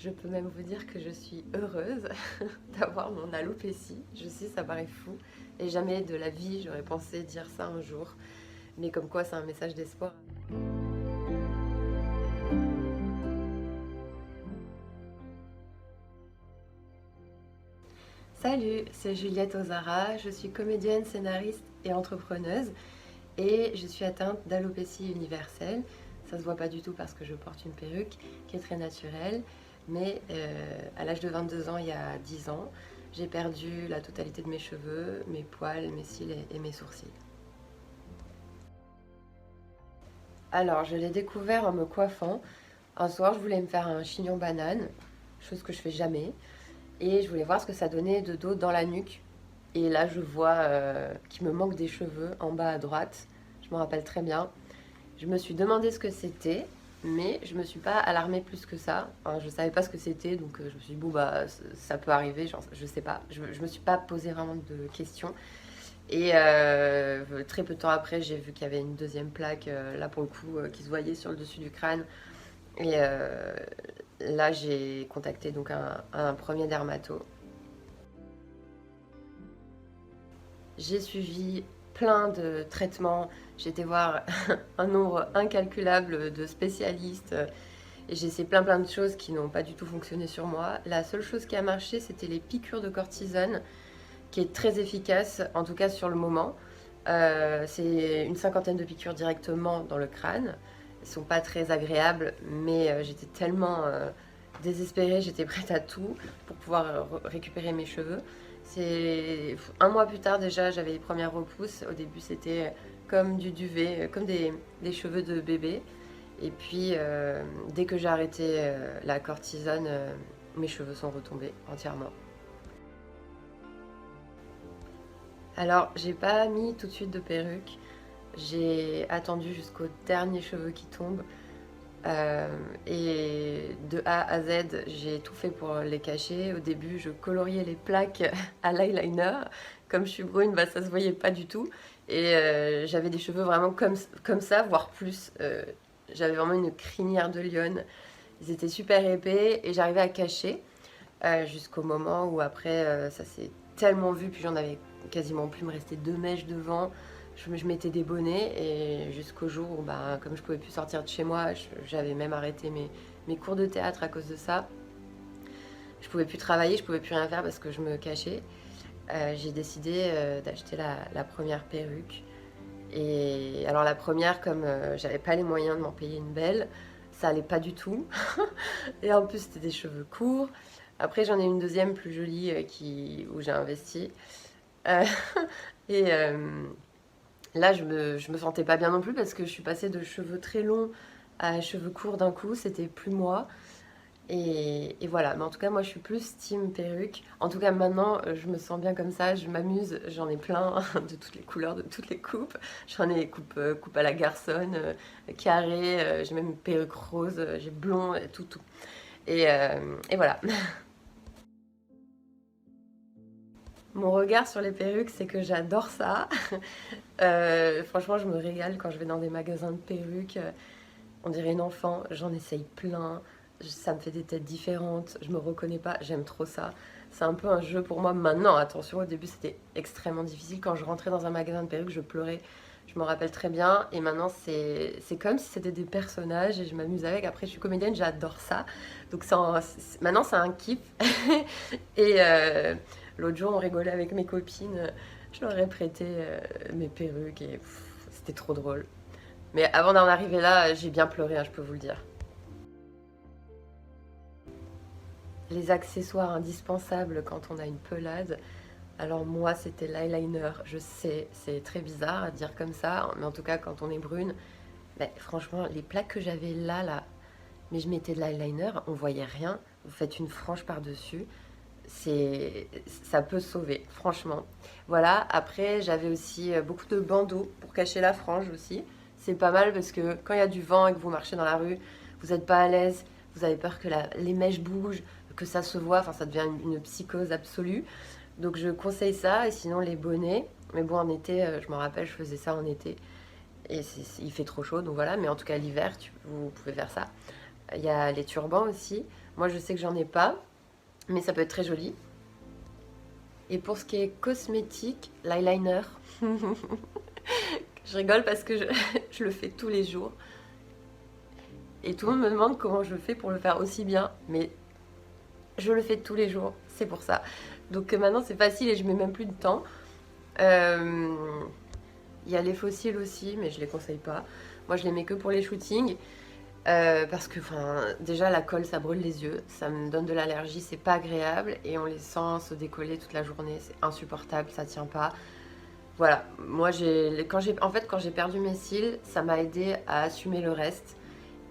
Je peux même vous dire que je suis heureuse d'avoir mon alopécie. Je sais, ça paraît fou. Et jamais de la vie, j'aurais pensé dire ça un jour. Mais comme quoi, c'est un message d'espoir. Salut, c'est Juliette Ozara. Je suis comédienne, scénariste et entrepreneuse. Et je suis atteinte d'alopécie universelle. Ça se voit pas du tout parce que je porte une perruque qui est très naturelle. Mais à l'âge de 22 ans, il y a 10 ans, j'ai perdu la totalité de mes cheveux, mes poils, mes cils et mes sourcils. Alors, je l'ai découvert en me coiffant. Un soir, je voulais me faire un chignon banane, chose que je fais jamais. Et je voulais voir ce que ça donnait de dos dans la nuque. Et là, je vois qu'il me manque des cheveux en bas à droite. Je m'en rappelle très bien. Je me suis demandé ce que c'était, mais je me suis pas alarmée plus que ça. Enfin, je savais pas ce que c'était, donc je me suis dit, bon, bah, ça peut arriver, genre, je sais pas. Je me suis pas posé vraiment de questions. Et très peu de temps après, j'ai vu qu'il y avait une deuxième plaque, là pour le coup, qui se voyait sur le dessus du crâne. Et là, j'ai contacté donc un premier dermato. J'ai suivi plein de traitements. J'ai été voir un nombre incalculable de spécialistes. Et j'ai essayé plein de choses qui n'ont pas du tout fonctionné sur moi. La seule chose qui a marché, c'était les piqûres de cortisone, qui est très efficace, en tout cas sur le moment. C'est une cinquantaine de piqûres directement dans le crâne. Elles sont pas très agréables, mais j'étais tellement désespérée, j'étais prête à tout pour pouvoir récupérer mes cheveux. C'est un mois plus tard déjà, j'avais les premières repousses. Au début, c'était comme du duvet, comme des cheveux de bébé. Et puis, dès que j'ai arrêté la cortisone, mes cheveux sont retombés entièrement. Alors, j'ai pas mis tout de suite de perruque. J'ai attendu jusqu'aux derniers cheveux qui tombent. Et de A à Z, j'ai tout fait pour les cacher. Au début, je coloriais les plaques à l'eyeliner. Comme je suis brune, bah, ça se voyait pas du tout. Et j'avais des cheveux vraiment comme ça, voire plus. J'avais vraiment une crinière de lionne. Ils étaient super épais et j'arrivais à cacher jusqu'au moment où après ça s'est tellement vu, puis j'en avais quasiment plus, il me restait deux mèches devant. Je mettais des bonnets et jusqu'au jour où, bah, comme je pouvais plus sortir de chez moi, j'avais même arrêté mes cours de théâtre à cause de ça. Je pouvais plus travailler, je pouvais plus rien faire parce que je me cachais. J'ai décidé d'acheter la première perruque. Et alors la première, comme j'avais pas les moyens de m'en payer une belle, ça allait pas du tout. Et en plus, c'était des cheveux courts. Après, j'en ai une deuxième plus jolie où j'ai investi. Euh, et là, je me sentais pas bien non plus parce que je suis passée de cheveux très longs à cheveux courts d'un coup. C'était plus moi. Et voilà, mais en tout cas, moi je suis plus team perruque. En tout cas, maintenant, je me sens bien comme ça, je m'amuse, j'en ai plein de toutes les couleurs, de toutes les coupes. J'en ai coupe à la garçonne, carré, j'ai même une perruque rose, j'ai blond, tout. Et voilà. Mon regard sur les perruques, c'est que j'adore ça. Franchement, je me régale quand je vais dans des magasins de perruques. On dirait une enfant, j'en essaye plein. Ça me fait des têtes différentes, je me reconnais pas, j'aime trop ça. C'est un peu un jeu pour moi maintenant. Attention, au début c'était extrêmement difficile. Quand je rentrais dans un magasin de perruques, je pleurais. Je me rappelle très bien. Et maintenant c'est comme si c'était des personnages et je m'amuse avec. Après, je suis comédienne, j'adore ça. Donc maintenant c'est un kiff. Et l'autre jour, on rigolait avec mes copines. Je leur ai prêté mes perruques et c'était trop drôle. Mais avant d'en arriver là, j'ai bien pleuré, hein, je peux vous le dire. Les accessoires indispensables quand on a une pelade. Alors moi, c'était l'eyeliner. Je sais, c'est très bizarre à dire comme ça, mais en tout cas, quand on est brune, ben, franchement, les plaques que j'avais là, mais je mettais de l'eyeliner, on voyait rien. Vous faites une frange par-dessus, ça peut sauver, franchement. Voilà, après, j'avais aussi beaucoup de bandeaux pour cacher la frange aussi. C'est pas mal parce que quand il y a du vent et que vous marchez dans la rue, vous n'êtes pas à l'aise, vous avez peur que les mèches bougent, que ça se voit, enfin ça devient une psychose absolue. Donc je conseille ça, et sinon les bonnets. Mais bon, en été, je me rappelle, je faisais ça en été. Et il fait trop chaud, donc voilà. Mais en tout cas, l'hiver, vous pouvez faire ça. Il y a les turbans aussi. Moi je sais que j'en ai pas, mais ça peut être très joli. Et pour ce qui est cosmétique, l'eyeliner, je rigole parce que je le fais tous les jours. Et tout le monde me demande comment je fais pour le faire aussi bien, mais je le fais tous les jours, c'est pour ça. Donc maintenant c'est facile et je mets même plus de temps. Euh, Il y a les fossiles aussi, mais je les conseille pas. Moi je les mets que pour les shootings. Parce que déjà la colle ça brûle les yeux, ça me donne de l'allergie, c'est pas agréable et on les sent se décoller toute la journée, c'est insupportable, ça tient pas. Voilà, moi quand j'ai perdu mes cils, ça m'a aidé à assumer le reste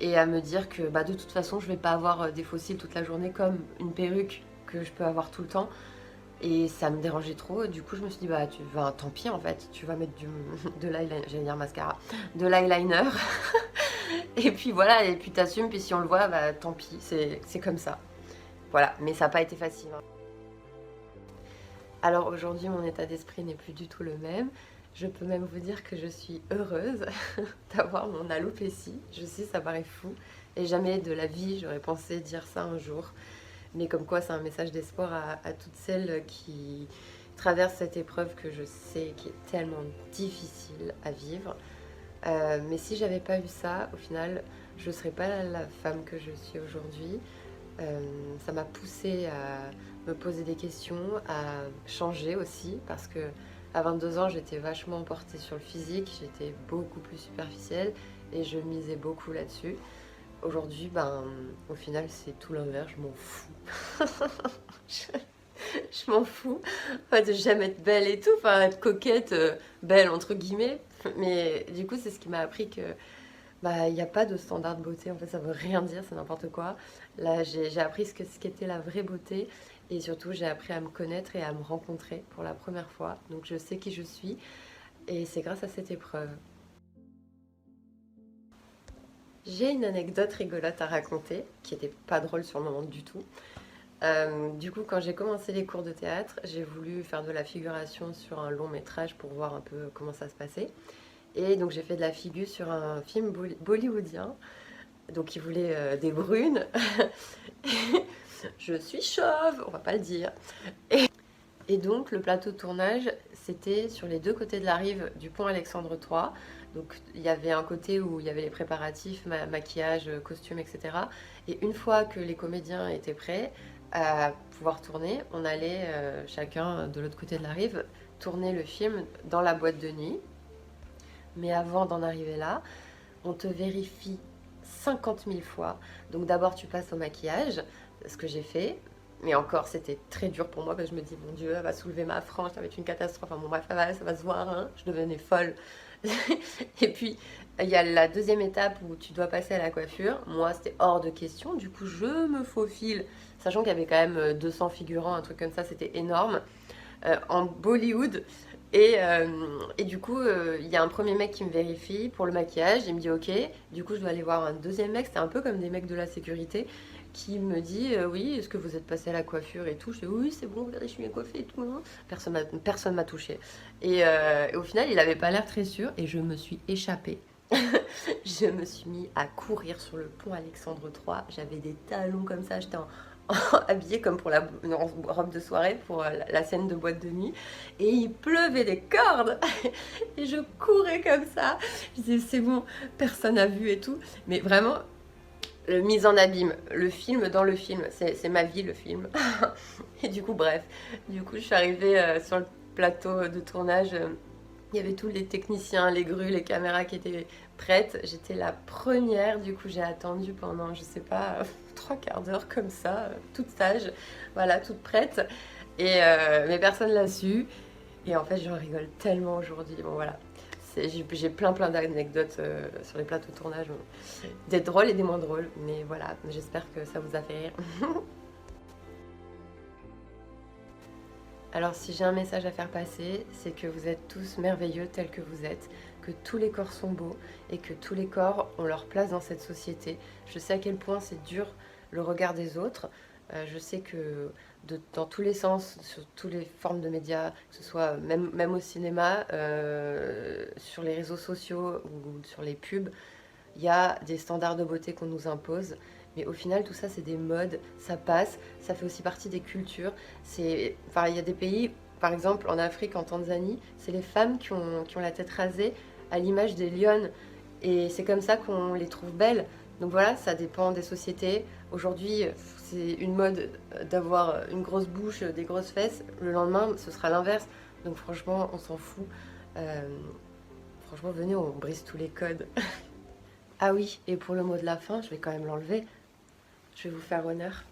et à me dire que bah, de toute façon je vais pas avoir des faux cils toute la journée comme une perruque que je peux avoir tout le temps. Et ça me dérangeait trop, du coup je me suis dit bah tant pis en fait, tu vas mettre de l'eyeliner, j'allais dire mascara, de l'eyeliner. Et puis voilà, et puis t'assumes, puis si on le voit, bah tant pis, c'est comme ça. Voilà, mais ça n'a pas été facile, hein. Alors aujourd'hui, mon état d'esprit n'est plus du tout le même. Je peux même vous dire que je suis heureuse d'avoir mon alopécie. Je sais, ça paraît fou. Et jamais de la vie, j'aurais pensé dire ça un jour. Mais comme quoi, c'est un message d'espoir à toutes celles qui traversent cette épreuve que je sais qui est tellement difficile à vivre. Mais si j'avais pas eu ça, au final, je ne serais pas la femme que je suis aujourd'hui. Ça m'a poussée à me poser des questions, à changer aussi, parce que à 22 ans, j'étais vachement portée sur le physique, j'étais beaucoup plus superficielle et je misais beaucoup là-dessus. Aujourd'hui, au final, c'est tout l'inverse, je m'en fous. je je m'en fous. En fait, j'aime être belle et tout, enfin être coquette, belle entre guillemets. Mais du coup, c'est ce qui m'a appris que bah il n'y a pas de standard de beauté. En fait, ça veut rien dire, c'est n'importe quoi. Là, j'ai appris ce qu'était la vraie beauté et surtout j'ai appris à me connaître et à me rencontrer pour la première fois. Donc je sais qui je suis et c'est grâce à cette épreuve. J'ai une anecdote rigolote à raconter qui était pas drôle sur le moment du tout. Du coup, quand j'ai commencé les cours de théâtre, j'ai voulu faire de la figuration sur un long métrage pour voir un peu comment ça se passait. Et donc j'ai fait de la figure sur un film bollywoodien. Donc il voulait des brunes. Je suis chauve, on va pas le dire. Et donc le plateau de tournage, c'était sur les deux côtés de la rive du pont Alexandre III. Donc il y avait un côté où il y avait les préparatifs, maquillage, costume, etc. Et une fois que les comédiens étaient prêts à pouvoir tourner, on allait chacun de l'autre côté de la rive tourner le film dans la boîte de nuit. Mais avant d'en arriver là, on te vérifie 50 000 fois. Donc d'abord tu passes au maquillage, ce que j'ai fait. Mais encore, c'était très dur pour moi parce que je me dis, mon Dieu, elle va soulever ma frange, ça va être une catastrophe. Enfin bon, bref, ça va se voir, hein. Je devenais folle. Et puis, il y a la deuxième étape où tu dois passer à la coiffure. Moi, c'était hors de question. Du coup, je me faufile, sachant qu'il y avait quand même 200 figurants, un truc comme ça, c'était énorme, en Bollywood. Et du coup, il y a un premier mec qui me vérifie pour le maquillage. Il me dit OK. Du coup, je dois aller voir un deuxième mec. C'était un peu comme des mecs de la sécurité qui me dit oui, est-ce que vous êtes passé à la coiffure et tout. Je dis oui, c'est bon, regardez, je suis bien coiffée et tout, hein. Personne m'a touchée. Et au final, il avait pas l'air très sûr et je me suis échappée. Je me suis mis à courir sur le pont Alexandre III. J'avais des talons comme ça. J'étais habillée comme pour une robe de soirée pour la scène de boîte de nuit. Et il pleuvait des cordes. Et je courais comme ça. Je disais c'est bon, personne n'a vu et tout. Mais vraiment, mise en abîme, le film dans le film, c'est ma vie le film. Et du coup, bref, du coup, je suis arrivée sur le plateau de tournage. Il y avait tous les techniciens, les grues, les caméras qui étaient prêtes. J'étais la première, du coup, j'ai attendu pendant, je sais pas, 3 quarts d'heure comme ça, toute sage, voilà, toute prête. Mais personne l'a su. Et en fait, j'en rigole tellement aujourd'hui. Bon, voilà. J'ai plein d'anecdotes sur les plateaux de tournage, des drôles et des moins drôles. Mais voilà, j'espère que ça vous a fait rire. Alors si j'ai un message à faire passer, c'est que vous êtes tous merveilleux tels que vous êtes, que tous les corps sont beaux et que tous les corps ont leur place dans cette société. Je sais à quel point c'est dur le regard des autres. Je sais que dans tous les sens, sur toutes les formes de médias, que ce soit même au cinéma, sur les réseaux sociaux ou sur les pubs, il y a des standards de beauté qu'on nous impose Mais au final, tout ça, c'est des modes, ça passe, ça fait aussi partie des cultures. Enfin, il y a des pays, par exemple en Afrique, en Tanzanie, c'est les femmes qui ont la tête rasée à l'image des lionnes. Et c'est comme ça qu'on les trouve belles. Donc voilà, ça dépend des sociétés. Aujourd'hui, c'est une mode d'avoir une grosse bouche, des grosses fesses. Le lendemain, ce sera l'inverse. Donc franchement, on s'en fout. Euh, Franchement, venez, on brise tous les codes. Ah oui, et pour le mot de la fin, je vais quand même l'enlever. Je vais vous faire honneur.